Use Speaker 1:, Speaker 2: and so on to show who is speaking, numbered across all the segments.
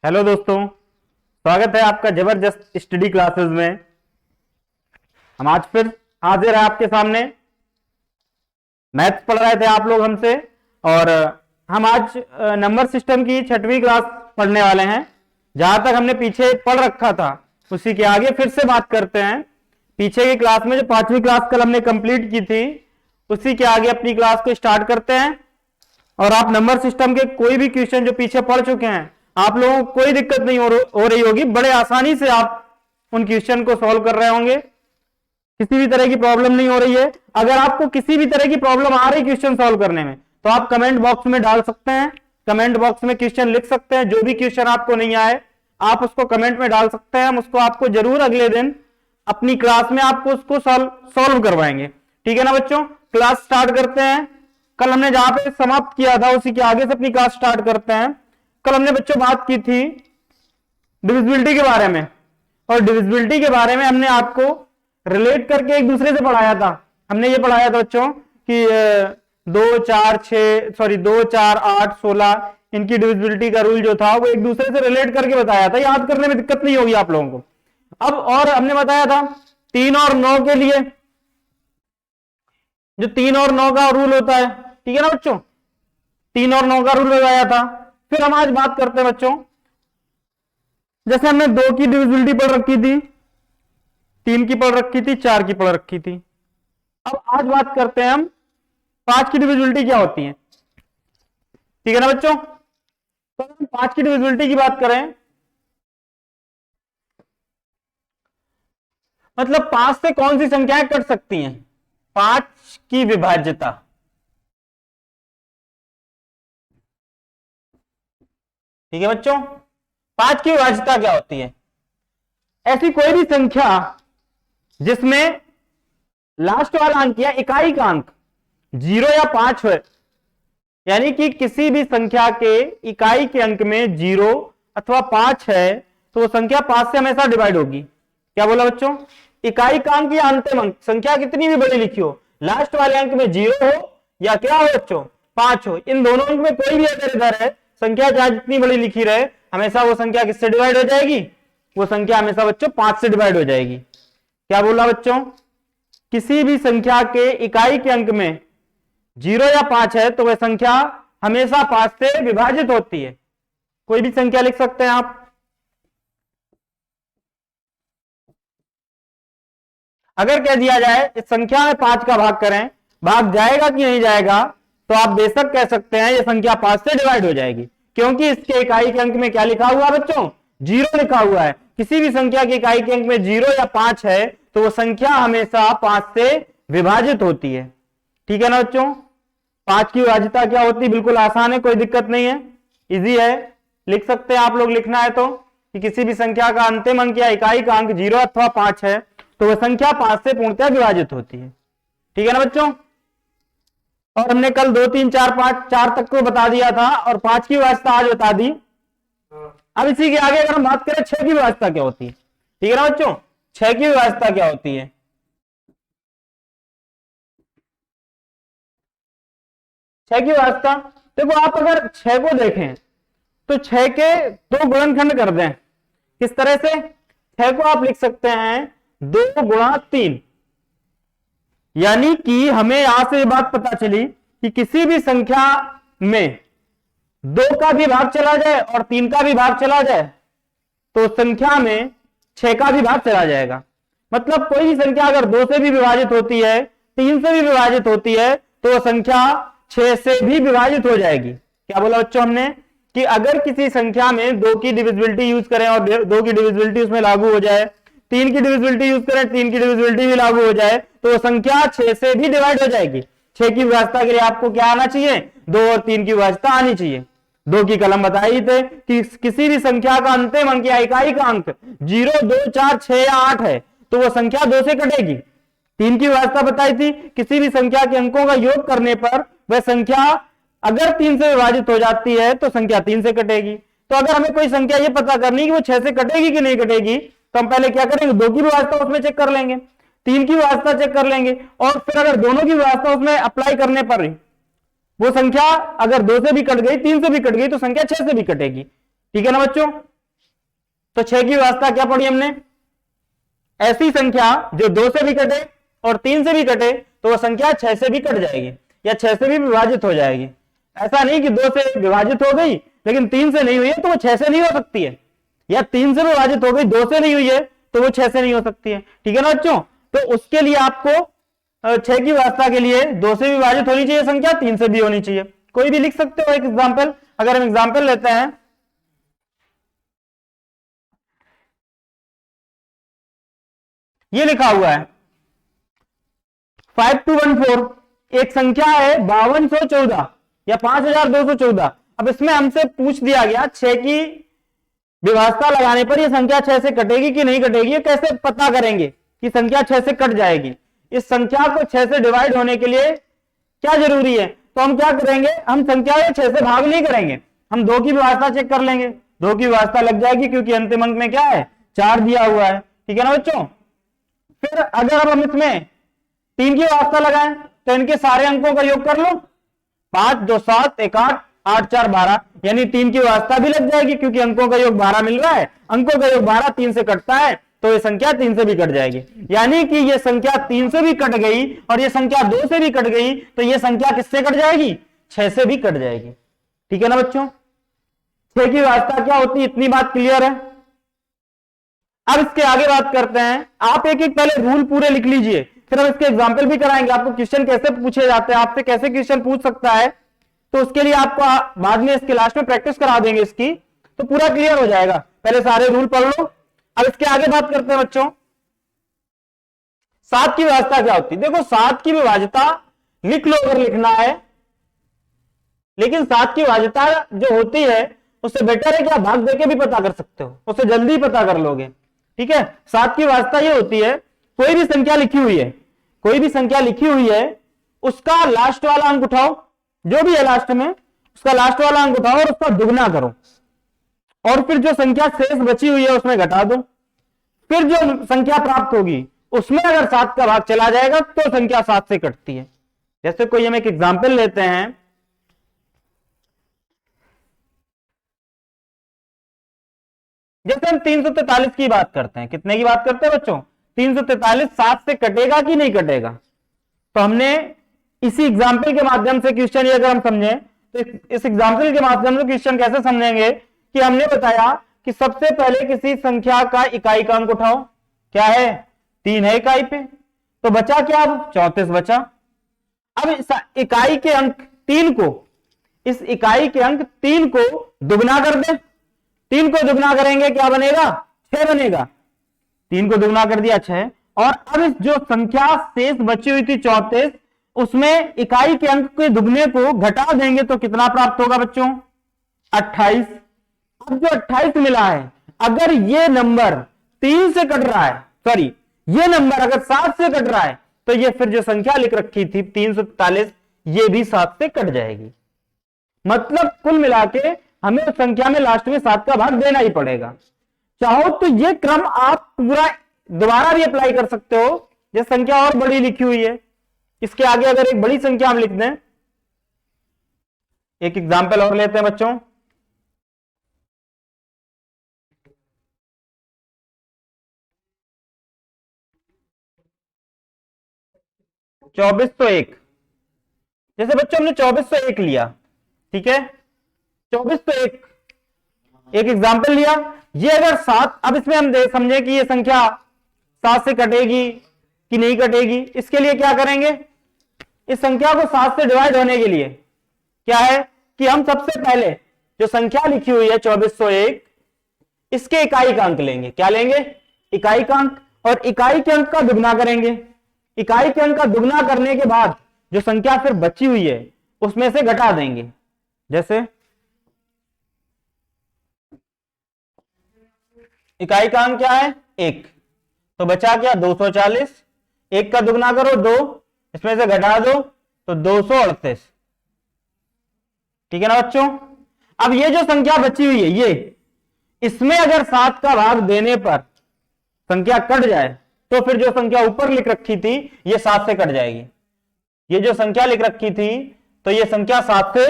Speaker 1: Hello दोस्तों, स्वागत है आपका जबरदस्त स्टडी क्लासेस में। हम आज फिर हाजिर है आपके सामने। मैथ्स पढ़ रहे थे आप लोग हमसे, और हम आज नंबर सिस्टम की 6वीं क्लास पढ़ने वाले हैं। जहां तक हमने पीछे पढ़ रखा था उसी के आगे फिर से बात करते हैं। पीछे की क्लास में जो 5वीं क्लास कल हमने कंप्लीट की थी उसी के आगे अपनी क्लास को स्टार्ट करते हैं। और आप नंबर सिस्टम के कोई भी क्वेश्चन जो पीछे पढ़ चुके हैं, आप लोगों को कोई दिक्कत नहीं हो रही होगी। बड़े आसानी से आप उन क्वेश्चन को सॉल्व कर रहे होंगे, किसी भी तरह की प्रॉब्लम नहीं हो रही है। अगर आपको किसी भी तरह की प्रॉब्लम आ रही क्वेश्चन सॉल्व करने में, तो आप कमेंट बॉक्स में डाल सकते हैं। कमेंट बॉक्स में क्वेश्चन लिख सकते हैं। जो भी क्वेश्चन आपको नहीं आए आप उसको कमेंट में डाल सकते हैं। हम उसको आपको जरूर अगले दिन अपनी क्लास में आपको उसको सॉल्व करवाएंगे। ठीक है ना बच्चों? क्लास स्टार्ट करते हैं। कल हमने जहां पे समाप्त किया था उसी के आगे से अपनी क्लास स्टार्ट करते हैं। कल हमने बच्चों बात की थी डिविजिबिलिटी के बारे में, और डिविजिबिलिटी के बारे में हमने आपको रिलेट करके एक दूसरे से पढ़ाया था। हमने ये पढ़ाया था बच्चों कि 2 4 8 16 इनकी डिविजिबिलिटी का रूल जो था वो एक दूसरे से रिलेट करके बताया था। याद करने में दिक्कत नहीं होगी आप लोगों को। अब और हमने बताया था 3 और 9 के लिए जो 3 और 9 का रूल होता है। ठीक है ना बच्चों? 3 और 9 का रूल बताया था। फिर हम आज बात करते हैं बच्चों, जैसे हमने 2 की डिविजिबिलिटी पढ़ रखी थी, 3 की पढ़ रखी थी, 4 की पढ़ रखी थी। अब आज बात करते हैं हम 5 की डिविजिबिलिटी क्या होती है। ठीक है ना बच्चों? तो हम 5 की डिविजिबिलिटी की बात करें, मतलब 5 से कौन सी संख्याएं कट सकती हैं। 5 की विभाज्यता। ठीक है बच्चों? 5 की विभाज्यता क्या होती है? ऐसी कोई भी संख्या जिसमें लास्ट वाला अंक या इकाई का अंक 0 या 5 है, यानी कि किसी भी संख्या के इकाई के अंक में 0 अथवा 5 है, तो वो संख्या 5 से हमेशा डिवाइड होगी। क्या बोला बच्चों? इकाई का अंक या अंतिम अंक, संख्या कितनी भी बड़ी लिखी हो, लास्ट वाले अंक में 0 हो या क्या हो बच्चों 5 हो, इन दोनों अंक में कोई भी अगर इधर है, संख्या चाहे जितनी बड़ी लिखी रहे, हमेशा वो संख्या किससे डिवाइड हो जाएगी? वो संख्या हमेशा बच्चों 5 से डिवाइड हो जाएगी। क्या बोला बच्चों? किसी भी संख्या के इकाई के अंक में 0 या 5 है तो वह संख्या हमेशा 5 से विभाजित होती है। कोई भी संख्या लिख सकते हैं आप। अगर कह दिया जाए इस संख्या में 5 का भाग करें, भाग जाएगा कि नहीं जाएगा, तो आप बेशक कह सकते हैं यह संख्या 5 से डिवाइड हो जाएगी, क्योंकि इसके इकाई के अंक में क्या लिखा हुआ है बच्चों? 0 लिखा हुआ है। किसी भी संख्या की इकाई के अंक में 0 या 5 है तो वो संख्या हमेशा 5 से विभाजित होती है। ठीक है ना बच्चों? 5 की विभाज्यता क्या होती है? बिल्कुल आसान है, कोई दिक्कत नहीं है, इजी है, लिख सकते हैं आप लोग। लिखना है तो कि किसी भी संख्या का अंतिम अंक या इकाई का अंक 0 अथवा 5 है तो वह संख्या 5 से पूर्णतः विभाजित होती है। ठीक है ना बच्चों? और हमने कल 2 3 4 5 4 तक को बता दिया था, और 5 की विभाज्यता आज बता दी। अब इसी के आगे अगर हम बात करें 6 की विभाज्यता क्या होती है। ठीक है ना बच्चों? 6 की विभाज्यता क्या होती है? 6 की विभाज्यता देखो, आप अगर 6 को देखें तो 6 के 2 गुणनखंड कर दें। किस तरह से? 6 को आप लिख सकते हैं 2 गुणा 3, यानी कि हमें यहां से बात पता चली कि किसी भी संख्या में 2 का भी भाग चला जाए और 3 का भी भाग चला जाए तो संख्या में 6 का भी भाग चला जाएगा। मतलब कोई भी संख्या अगर 2 से भी विभाजित होती है, 3 से भी विभाजित होती है, तो वह संख्या 6 से भी विभाजित हो जाएगी। क्या बोला बच्चों हमने? कि अगर किसी संख्या में 2 की डिविजिबिलिटी यूज करें और 2 की डिविजिबिलिटी उसमें लागू हो जाए, 3 की डिविजिबिलिटी यूज करें, 3 की डिविजिबिलिटी भी लागू हो जाए, तो वो संख्या 6 से भी डिवाइड हो जाएगी। 6 की विभाज्यता के लिए आपको क्या आना चाहिए? 2 और 3 की विभाज्यता आनी चाहिए। 2 की कलम बताई थे कि किसी भी संख्या का अंतिम अंक या इकाई का अंक 0 2 4 6 या 8 है तो वो संख्या 2 से कटेगी। 3 की विभाज्यता बताई थी, किसी भी संख्या के अंकों का योग करने पर वह संख्या अगर 3 से विभाजित हो जाती है तो संख्या 3 से कटेगी। तो अगर हमें कोई संख्या ये पता करनी कि वो 6 से कटेगी कि नहीं कटेगी, तो हम पहले क्या करेंगे? 2 की विभाज्यता उसमें चेक कर लेंगे, 3 की विभाज्यता चेक कर लेंगे, और फिर अगर दोनों की विभाज्यता उसमें अप्लाई करने पर वो संख्या अगर 2 से भी कट गई, 3 से भी कट गई, तो संख्या 6 से भी कटेगी। ठीक है ना बच्चों? तो 6 की व्यवस्था क्या पढ़ी हमने, ऐसी संख्या जो 2 से भी कटे और 3 से भी कटे तो वह संख्या 6 से भी कट जाएगी या 6 से भी विभाजित हो जाएगी। ऐसा नहीं कि 2 से विभाजित हो गई लेकिन 3 से नहीं हुई है तो वो 6 से नहीं हो सकती है, या 3 से विभाजित हो गई 2 से नहीं हुई है तो वो 6 से नहीं हो सकती है। ठीक है ना बच्चों, तो उसके लिए आपको 6 की व्यवस्था के लिए 2 से विभाजित होनी चाहिए संख्या, 3 से भी होनी चाहिए। कोई भी लिख सकते हो एक एग्जाम्पल। अगर हम एग्जाम्पल लेते हैं, ये लिखा हुआ है 5214, एक संख्या है 5214 या 5214। अब इसमें हमसे पूछ दिया गया 6 की व्यवस्था लगाने पर यह संख्या 6 से कटेगी कि नहीं कटेगी, कैसे पता करेंगे कि संख्या 6 से कट जाएगी। इस संख्या को 6 से डिवाइड होने के लिए क्या जरूरी है, तो हम क्या करेंगे, हम संख्या को 6 से भाग नहीं करेंगे, हम 2 की व्यवस्था चेक कर लेंगे, 2 की व्यवस्था लग जाएगी क्योंकि अंतिम अंक में क्या है 4 दिया हुआ है। ठीक है ना बच्चों, फिर अगर हम इसमें 3 की व्यवस्था लगाएं तो इनके सारे अंकों का योग कर लो, 5 2 7 1 8 8 4 12, यानी 3 की व्यवस्था भी लग जाएगी क्योंकि अंकों का योग 12 मिल रहा है, अंकों का योग 12 3 से कटता है तो ये संख्या 3 से भी कट जाएगी, यानी कि ये संख्या 3 से भी कट गई और ये संख्या 2 से भी कट गई तो ये संख्या किससे कट जाएगी, 6 से भी कट जाएगी। ठीक है ना बच्चों, 6 की व्यवस्था क्या होती है, इतनी बात क्लियर है। अब इसके आगे बात करते हैं, आप एक एक पहले रूल पूरे लिख लीजिए, फिर हम इसके एग्जाम्पल भी कराएंगे, आपको क्वेश्चन कैसे पूछे जाते हैं, आपसे कैसे क्वेश्चन पूछ सकता है, तो उसके लिए आपको बाद में इसके लास्ट में प्रैक्टिस करा देंगे इसकी, तो पूरा क्लियर हो जाएगा। पहले सारे रूल पढ़ लो। अब इसके आगे बात करते हैं बच्चों, 7 की व्यवस्था क्या होती है। देखो 7 की विभाज्यता लिख लो अगर लिखना है, लेकिन 7 की विभाज्यता जो होती है उससे बेटर है कि आप भाग देके भी पता कर सकते हो, उससे जल्दी पता कर लोगे। ठीक है, 7 की व्यवस्था ये होती है, कोई भी संख्या लिखी हुई है, कोई भी संख्या लिखी हुई है उसका लास्ट वाला अंक उठाओ, जो भी है लास्ट में उसका लास्ट वाला अंक उठाओ और उसका दुगना करो, और फिर जो संख्या शेष बची हुई है उसमें घटा दो, फिर जो संख्या प्राप्त होगी उसमें अगर 7 का भाग चला जाएगा तो संख्या 7 से कटती है। जैसे कोई हम एक एग्जाम्पल लेते हैं, जैसे हम 343 की बात करते हैं, कितने की बात करते हैं बच्चों, 343 7 से कटेगा कि नहीं कटेगा। तो हमने इसी एग्जाम्पल के माध्यम से क्वेश्चन अगर हम समझें तो इस एग्जाम्पल के माध्यम से क्वेश्चन कैसे समझेंगे कि हमने बताया कि सबसे पहले किसी संख्या का इकाई का अंक उठाओ, क्या है 3 है इकाई पे, तो बचा क्या, अब 34 बचा। अब इस इकाई के अंक 3 को, इस इकाई के अंक 3 को दुगना कर दे, 3 को दुगना करेंगे क्या बनेगा, 6 बनेगा, 3 को दुगना कर दिया 6। और अब इस जो संख्या शेष बची हुई थी 34, उसमें इकाई के अंक के दुगने को घटा देंगे तो कितना प्राप्त होगा बच्चों, 28। अब जो 28 मिला है, अगर ये नंबर 3 से कट रहा है, सॉरी ये नंबर अगर 7 से कट रहा है तो ये फिर जो संख्या लिख रखी थी 343 ये भी 7 से कट जाएगी। मतलब कुल मिला के हमें उस संख्या में लास्ट में 7 का भाग देना ही पड़ेगा। चाहो तो ये क्रम आप पूरा दोबारा भी अप्लाई कर सकते हो, जैसे संख्या और बड़ी लिखी हुई है, इसके आगे अगर एक बड़ी संख्या हम लिख दें, एक एग्जाम्पल और लेते हैं बच्चों, चौबीस सौ एक। जैसे बच्चों हमने 2401 लिया, ठीक है 2401 एक एग्जाम्पल लिया, ये अगर 7, अब इसमें हम समझे कि ये संख्या 7 से कटेगी कि नहीं कटेगी, इसके लिए क्या करेंगे, इस संख्या को 7 से डिवाइड होने के लिए क्या है कि हम सबसे पहले जो संख्या लिखी हुई है 2401 इसके इकाई का अंक लेंगे, क्या लेंगे, इकाई का अंक, और इकाई के अंक का दुगना करेंगे। इकाई के अंक का दुगना करने के बाद जो संख्या फिर बची हुई है उसमें से घटा देंगे, जैसे इकाई का अंक क्या है 1, तो बचा क्या 240, 1 का दुगना करो 2, इसमें से घटा दो तो 238। ठीक है ना बच्चों, अब ये जो संख्या बची हुई है ये, इसमें अगर 7 का भाग देने पर संख्या कट जाए तो फिर जो संख्या ऊपर लिख रखी थी ये 7 से कट जाएगी, ये जो संख्या लिख रखी थी तो ये संख्या 7 से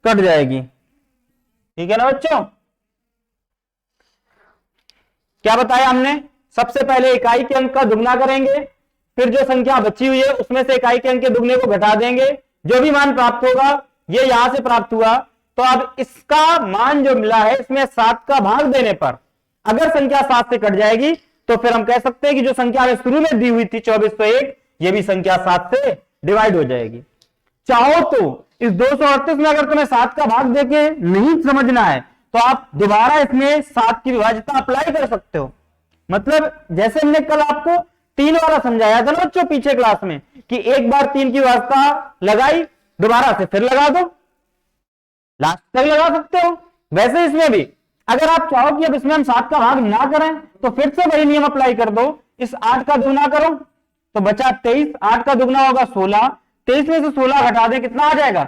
Speaker 1: कट जाएगी। ठीक है ना बच्चों, क्या बताया हमने? सबसे पहले इकाई के अंक का दुगना करेंगे, फिर जो संख्या बची हुई है उसमें से इकाई के अंक के दुगने को घटा देंगे, जो भी मान प्राप्त होगा ये यहां से प्राप्त हुआ। तो अब इसका मान जो मिला है इसमें 7 का भाग देने पर अगर संख्या 7 से कट जाएगी तो फिर हम कह सकते हैं कि जो संख्या हमें शुरू में दी हुई थी 2401, ये भी संख्या 7 से डिवाइड हो जाएगी। चाहो तो इस 238 में अगर तुम्हें 7 का भाग देके नहीं समझना है तो आप दोबारा इसमें 7 की विभाज्यता अप्लाई कर सकते हो। मतलब जैसे हमने कल आपको 3 वाला समझाया था ना बच्चों पीछे क्लास में, कि एक बार 3 की व्यवस्था लगाई, दोबारा से फिर लगा दो, लास्ट तक लगा सकते हो। वैसे इसमें भी अगर आप चाहो कि अब इसमें हम 7 का भाग ना करें तो फिर से वही नियम अप्लाई कर दो, इस 8 का दुगना करो तो बचा 23, 8 का दुगना होगा 16, 23 में से 16 घटा दे कितना आ जाएगा?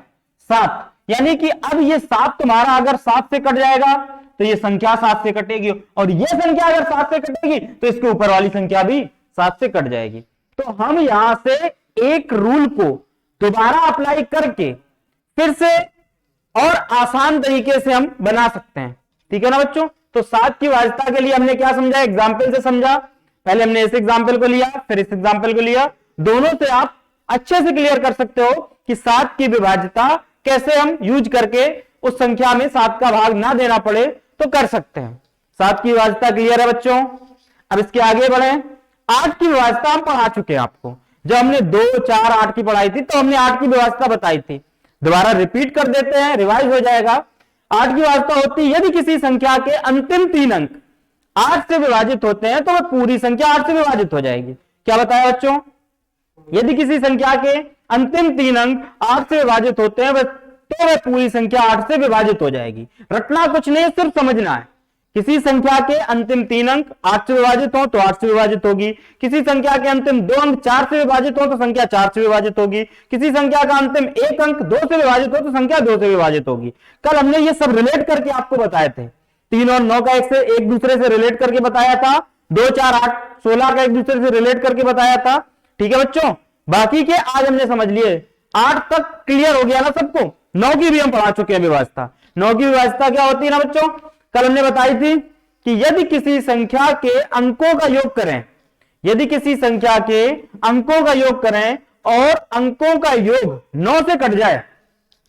Speaker 1: 7। यानी कि अब ये 7 तुम्हारा अगर 7 से कट जाएगा तो ये संख्या 7 से कटेगी, और ये संख्या अगर 7 से कटेगी तो इसके ऊपर वाली संख्या भी 7 से कट जाएगी। तो हम यहां से एक रूल को दोबारा अप्लाई करके फिर से और आसान तरीके से हम बना सकते हैं। ठीक है ना बच्चों? तो 7 की विभाज्यता के लिए हमने क्या समझा? एग्जाम्पल से समझा। पहले हमने इस एग्जाम्पल को लिया, फिर इस एग्जाम्पल को लिया, दोनों से आप अच्छे से क्लियर कर सकते हो कि 7 की विभाज्यता कैसे हम यूज करके उस संख्या में 7 का भाग ना देना पड़े तो कर सकते हैं। 7 की विभाज्यता क्लियर है बच्चों? अब इसके आगे बढ़े। 8 की विभाज्यता हम पढ़ा चुके हैं आपको, जब हमने 2, 4, 8 की पढ़ाई थी तो हमने 8 की विभाज्यता बताई थी। दोबारा रिपीट कर देते हैं, रिवाइज हो जाएगा। 8 की विभाज्यता होती है यदि किसी संख्या के अंतिम 3 अंक 8 से विभाजित होते हैं तो वह पूरी संख्या 8 से विभाजित हो जाएगी। क्या बताया बच्चों? यदि किसी संख्या के अंतिम 3 अंक 8 से विभाजित होते हैं तो वह पूरी संख्या 8 से विभाजित हो जाएगी। रटना कुछ नहीं, सिर्फ समझना है। किसी संख्या के अंतिम 3 अंक 8 से विभाजित हो तो 8 से विभाजित होगी, किसी संख्या के अंतिम 2 अंक 4 से विभाजित हो तो संख्या 4 से विभाजित होगी, किसी संख्या का अंतिम 1 अंक 2 से विभाजित हो तो संख्या 2 से विभाजित होगी। कल हमने ये सब रिलेट करके आपको बताए थे, 3 और 9 का एक दूसरे से रिलेट करके बताया था, 2, 4, 8, 16 का एक दूसरे से रिलेट करके बताया था। ठीक है बच्चों? बाकी के आज हमने समझ लिए, 8 तक क्लियर हो गया ना सबको? 9 की भी हम पढ़ा चुके हैं विभाज्यता। 9 की विभाज्यता क्या होती है ना बच्चों? कल हमने बताई थी कि यदि किसी संख्या के अंकों का योग करें, यदि किसी संख्या के अंकों का योग करें और अंकों का योग 9 से कट जाए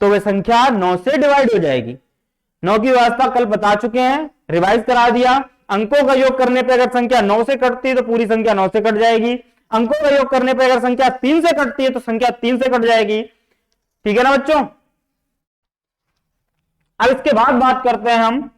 Speaker 1: तो वह संख्या 9 से डिवाइड हो जाएगी। 9 की विभाज्यता कल बता चुके हैं, रिवाइज करा दिया। अंकों का योग करने पर अगर संख्या 9 से कटती है तो पूरी संख्या 9 से कट जाएगी। अंकों का योग करने पर अगर संख्या 3 से कटती है तो संख्या 3 से कट जाएगी। ठीक है ना बच्चों? अब इसके बाद बात करते हैं हम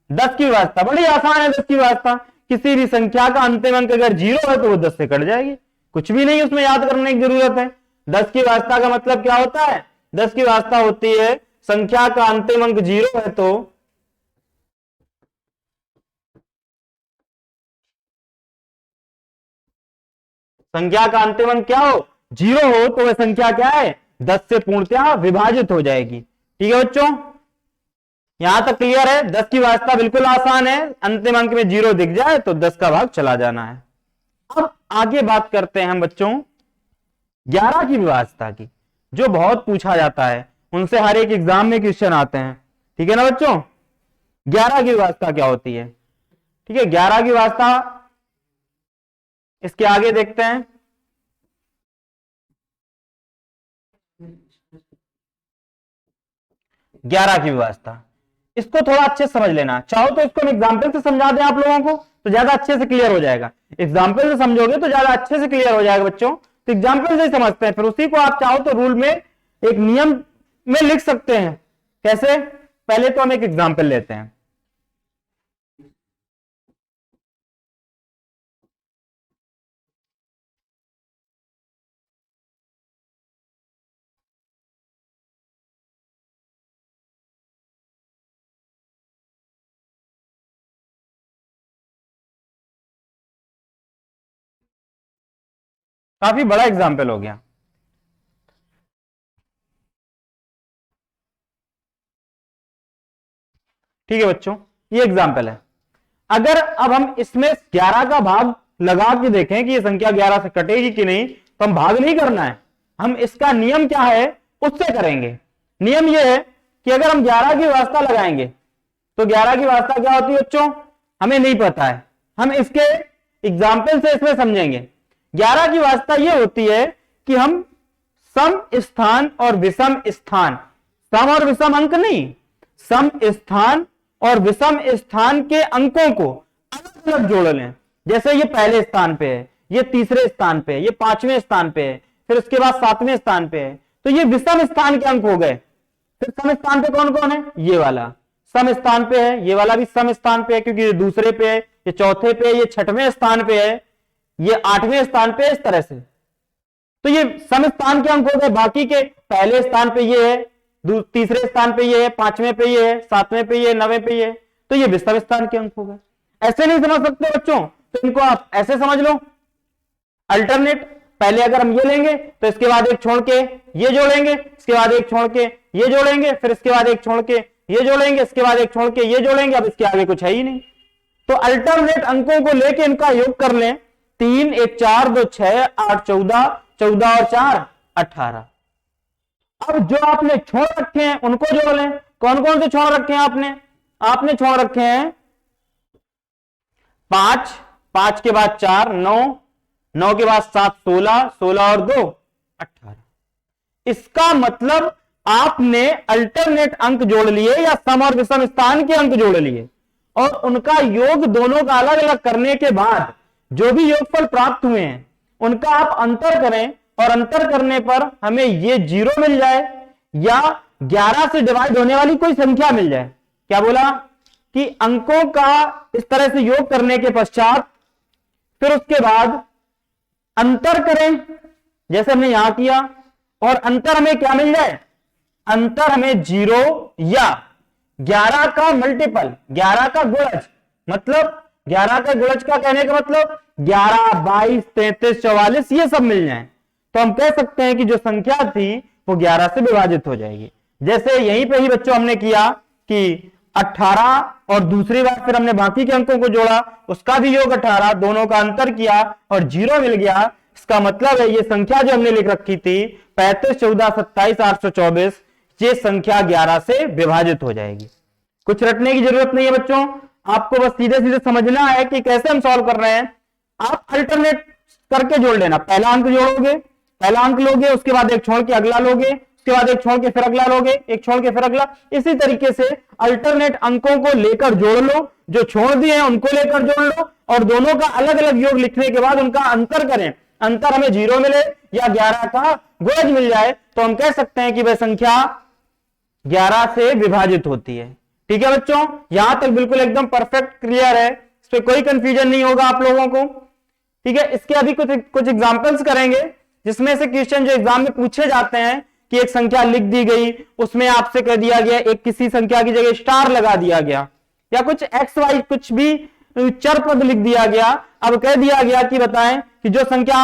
Speaker 1: 10 की विभाज्यता। बड़ी आसान है 10 की विभाज्यता। किसी भी संख्या का अंतिम अंक अगर 0 है तो वो 10 से कट जाएगी, कुछ भी नहीं उसमें याद करने की जरूरत है। 10 की विभाज्यता का मतलब क्या होता है? 10 की विभाज्यता होती है संख्या का अंतिम अंक 0 है तो संख्या का अंतिम अंक क्या हो? 0 हो तो वह संख्या क्या है? 10 से पूर्णतः विभाजित हो जाएगी। ठीक है बच्चों? यहां तक क्लियर है? 10 की विभाज्यता बिल्कुल आसान है, अंतिम अंक में 0 दिख जाए तो 10 का भाग चला जाना है। अब आगे बात करते हैं हम बच्चों 11 की विभाज्यता की, जो बहुत पूछा जाता है, उनसे हर एक एग्जाम में क्वेश्चन आते हैं। ठीक है ना बच्चों? 11 की विभाज्यता क्या होती है? ठीक है, 11 की विभाज्यता इसके आगे देखते हैं। ग्यारह की विभाज्यता, इसको थोड़ा अच्छे से समझ लेना। चाहो तो इसको हम एग्जाम्पल से समझा दें आप लोगों को तो ज्यादा अच्छे से क्लियर हो जाएगा। एग्जाम्पल से समझोगे तो ज्यादा अच्छे से क्लियर हो जाएगा बच्चों। तो एग्जाम्पल से ही समझते हैं, फिर उसी को आप चाहो तो रूल में एक नियम में लिख सकते हैं। कैसे? पहले तो हम एक एग्जाम्पल लेते हैं। काफी बड़ा एग्जाम्पल हो गया। ठीक है बच्चों, ये एग्जाम्पल है। अगर अब हम इसमें 11 का भाग लगा के देखें कि ये संख्या 11 से कटेगी कि नहीं, तो हम भाग नहीं करना है, हम इसका नियम क्या है उससे करेंगे। नियम ये है कि अगर हम 11 की विभाज्यता लगाएंगे तो 11 की विभाज्यता क्या होती है बच्चों? हमें नहीं पता है। हम इसके एग्जाम्पल से इसमें समझेंगे। 11 की वास्तव यह होती है कि हम सम स्थान और विषम स्थान, सम और विषम अंक नहीं, सम स्थान और विषम स्थान के अंकों को अलग अलग जोड़ लें। जैसे ये पहले स्थान पे है, ये तीसरे स्थान पे है, ये 5वें स्थान पे है, फिर उसके बाद 7वें स्थान पे है, तो ये विषम स्थान के अंक हो गए। फिर सम स्थान पे कौन कौन है? ये वाला सम स्थान पे है, ये वाला भी सम स्थान पे है क्योंकि ये दूसरे पे है, ये चौथे पे है, ये 6वें स्थान पे है, ये 8वें स्थान पे है, इस तरह से। तो ये सम स्थान के अंक हो गए। बाकी के पहले स्थान पे ये है, तीसरे स्थान पे ये है, 5वें पे ये है, 7वें पे ये है, 9वें पे ये है, तो ये विषम स्थान के अंक हो गए। ऐसे नहीं समझ सकते बच्चों, तो इनको आप ऐसे समझ लो, अल्टरनेट। पहले अगर हम ये लेंगे तो इसके बाद एक छोड़ के ये जोड़ेंगे, इसके बाद एक छोड़ के ये जोड़ेंगे, फिर इसके बाद एक छोड़ के ये जोड़ेंगे, इसके बाद एक छोड़ के ये जोड़ेंगे, अब इसके आगे कुछ है ही नहीं। तो अल्टरनेट अंकों को लेके इनका योग कर लें, 3 1 4 2 6 8 14, 14 और 4 18। अब जो आपने छोड़ रखे हैं उनको जोड़ लें। कौन कौन से छोड़ रखे हैं आपने छोड़ रखे हैं 5, 5 के बाद 4 9, 9 के बाद 7 16, 16 और 2 18। इसका मतलब आपने अल्टरनेट अंक जोड़ लिए या सम और विषम स्थान के अंक जोड़ लिए, और उनका योग दोनों का अलग अलग करने के बाद जो भी योगफल प्राप्त हुए हैं उनका आप अंतर करें, और अंतर करने पर हमें ये 0 मिल जाए या 11 से डिवाइड होने वाली कोई संख्या मिल जाए। क्या बोला कि अंकों का इस तरह से योग करने के पश्चात फिर उसके बाद अंतर करें जैसे हमने यहां किया, और अंतर हमें क्या मिल जाए? अंतर हमें 0 या 11 का मल्टीपल, 11 का गुणज, मतलब 11 का गुणज का कहने का मतलब 11 22 33 44 ये सब मिल जाए, तो हम कह सकते हैं कि जो संख्या थी वो 11 से विभाजित हो जाएगी। जैसे यहीं पे ही बच्चों हमने किया कि 18 और दूसरी बार फिर हमने बाकी के अंकों को जोड़ा, उसका भी योग 18, दोनों का अंतर किया और 0 मिल गया। इसका मतलब है ये संख्या जो हमने लिख रखी थी 35 14 27 824, ये संख्या 11 से विभाजित हो जाएगी। कुछ रटने की जरूरत नहीं है बच्चों, आपको बस सीधे सीधे समझना है कि कैसे हम सॉल्व कर रहे हैं। आप अल्टरनेट करके जोड़ लेना, पहला अंक जोड़ोगे, पहला अंक लोगे, उसके बाद एक छोड़ के अगला लोगे, उसके बाद एक छोड़ के फिर अगला लोगे, एक छोड़ के फिर अगला, इसी तरीके से अल्टरनेट अंकों को लेकर जोड़ लो, जो छोड़ दिए हैं उनको लेकर जोड़ लो, और दोनों का अलग अलग योग लिखने के बाद उनका अंतर करें। अंतर हमें 0 मिले या 11 का गुणज मिल जाए तो हम कह सकते हैं कि वह संख्या 11 से विभाजित होती है। ठीक है बच्चों, यहां तक बिल्कुल एकदम परफेक्ट क्लियर है, इस पर कोई कंफ्यूजन नहीं होगा आप लोगों को। ठीक है, इसके अभी कुछ एग्जांपल्स करेंगे जिसमें से क्वेश्चन जो एग्जाम में पूछे जाते हैं कि एक संख्या लिख दी गई, उसमें आपसे कह दिया गया एक किसी संख्या की जगह स्टार लगा दिया गया, या कुछ एक्स वाई कुछ भी चर पद लिख दिया गया। अब कह दिया गया कि बताएं कि जो संख्या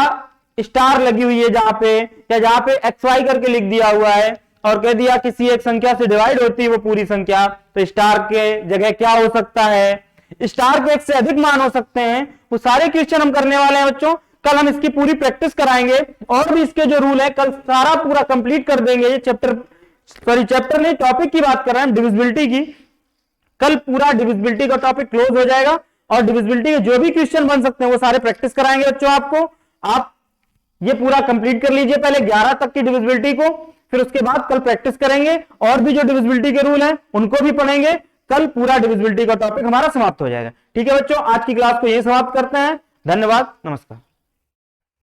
Speaker 1: स्टार लगी हुई है जहां पे, या जहां पे एक्स वाई करके लिख दिया हुआ है, और कह दिया किसी एक संख्या से डिवाइड होती है वो पूरी संख्या, तो स्टार के जगह क्या हो सकता है? स्टार के एक से अधिक मान हो सकते हैं। वो सारे क्वेश्चन हम करने वाले हैं बच्चों, कल हम इसकी पूरी प्रैक्टिस कराएंगे, और भी इसके जो रूल है कल सारा पूरा कंप्लीट कर देंगे। ये चैप्टर नहीं, टॉपिक की बात कर रहे हैं डिविजिबिलिटी की। कल पूरा डिविजिबिलिटी का टॉपिक क्लोज हो जाएगा, और डिविजिबिलिटी के जो भी क्वेश्चन बन सकते हैं वो सारे प्रैक्टिस कराएंगे बच्चों आपको। आप ये पूरा कंप्लीट कर लीजिए पहले 11 तक की डिविजिबिलिटी को, फिर उसके बाद कल प्रैक्टिस करेंगे, और भी जो डिविजिबिलिटी के रूल हैं उनको भी पढ़ेंगे। कल पूरा डिविजिबिलिटी का टॉपिक हमारा समाप्त हो जाएगा। ठीक है बच्चों, आज की क्लास को यही समाप्त करते हैं। धन्यवाद, नमस्कार।